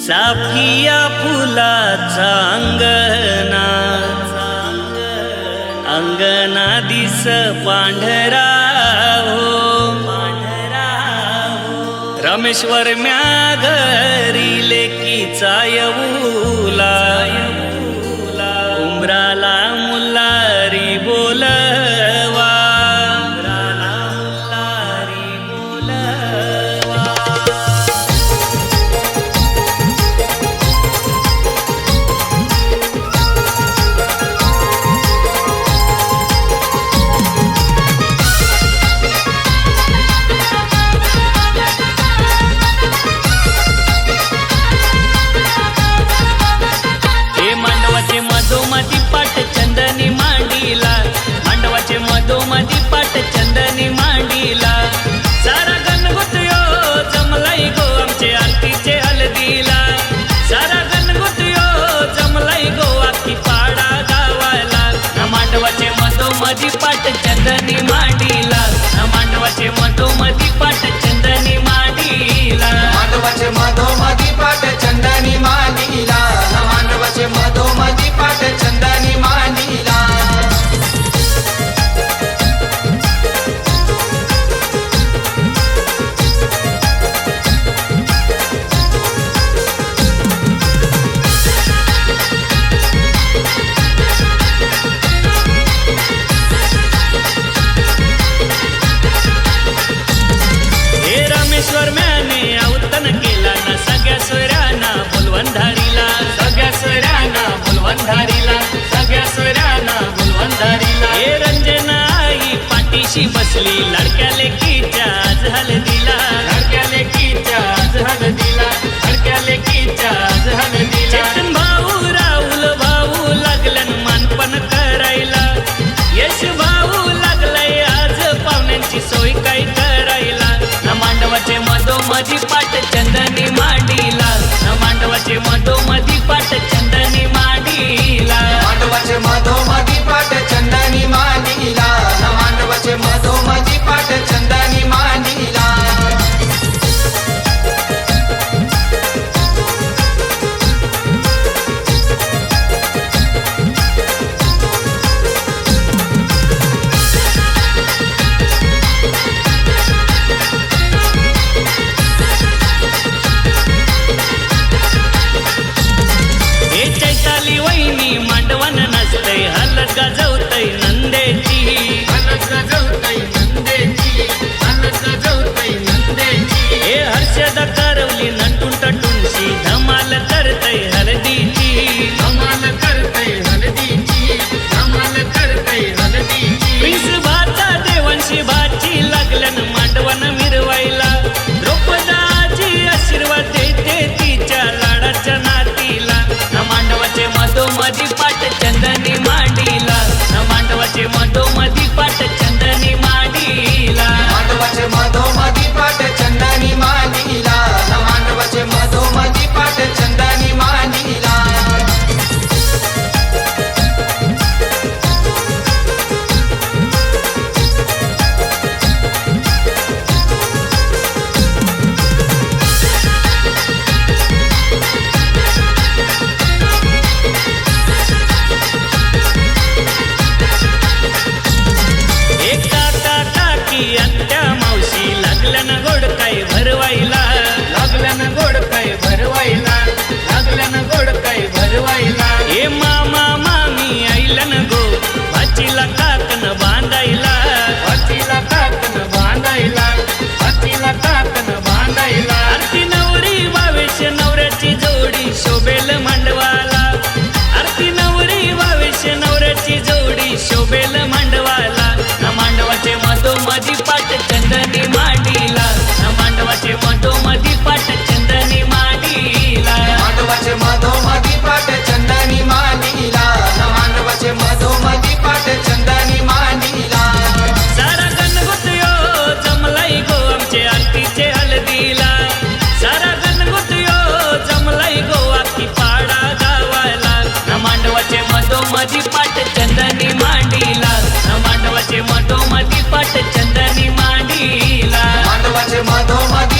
चाफिया फुलाचा अंगना दिस पांढरा हो रामेश्वर म्या घरी लेकीचा येऊला उमराला मुल्लारी बोलवा मधोमधी पाट चंदनी मांडीला मांडवाचे मधोमधी पाट चंदनी मांडीला सारा गणगुतयो जमलाई गो आमचे आरतीचे हलदीला सारा गणगुतयो जमलाई गो आखी पाडा गावाला ना मांडवाचे मधोमधी पाट चंदनी मांडीला ना मांडवाचे मधोमधी पाट चंदनी मांडीला मांडवाचे मधोमधी पाट चंदनी मांडीला ना मांडवाचे मधोमधी पाट चंदनी मांडीला हे रामेश्वर म्याने अवतन केला ना सगळ्या सोयऱ्यांना बोलवंधारीला सगळ्या सोयऱ्यांना बोलवंधारीला सगळ्या सोयऱ्यांना बोलवंधारीला हे रंजना आई पाठीशी बसली लडक्या लेकीच्या आज हलदीला लडक्या लेकीच्या आज हलदीला लडक्या लेकीच्या आज हलदीला चेतन भाऊ राहुल भाऊ लागलन मानपण करायला यश भाऊ लागलाय आज पाहुण्यांची सोय काय करायला ना मांडवाचे मधोमधी पाट चंदनी मांडीला ना मांडवाचे मधोमधी पाट चंदनी मांडीला मांडवाचे मधोमधी पाट चंदनी मांडीला ना मांडवाचे मधोमधी पाट चंदनी मांडीला हे चैताली वहिनी मांडवन नसतय हलत गाजवतय नंदेची हलत गाजवतय नंदेची हलत गाजवतय नंदेची हे हर्षद करवली नटून टटूनशी धमाल करतय हलदीची धमाल करतय हलदीची धमाल करतय हलदीची प्रिन्स भाचा देवांशी भाची लागलन मांडवन मिरवायला द्रौपदाची आशीर्वाद देते तिच्या लाडाच्या नातीला ना मांडवाचे मधोमधी पाट चंदनी मांडीला ना मांडवाचे मधोमधी पाट चंदनी मांडीला मांडवाचे मधोमधी पाट चंदनी मांडीला ना मांडवाचे मधोमधी पाट चंदनी मांडीला एक काका काकी आत्या मावशी लागल्या ना गोड काय भरवायला लागल्या ना गोड काय भरवायला लागल्या ना गोड काय भरवायला हे मामा मामी आईला न गो भाचीला काकन बांधायला भाचीला काकन बांधायला भाचीला काकन बांधायला आरती नवरी भावेश नवऱ्याची जोडी शोभेल मांडवाला आरती नवरी भावेश नवऱ्याची जोडी शोभेल मांडवाला ना मांडवाचे मधोमधी पाट चंदनी मांडीला ना मांडवाचे मधोमधी पाट चंदनी मांडीला मांडवाचे मधोमधी पाट चंदनी मांडीला ना मांडवाचे मधोमधी पाट चंदनी मांडीला सारा गणगुतयो जमलाई गो आमचे आरतीचे हलदीला सारा गणगुतयो जमलाई गो आखी पाडा गावाला ना मांडवाचे मधोमधी पाट चंदनी मांडीला ना मांडवाचे मधोमधी पाट चंदनी मांडीला मांडवाचे मधोमधी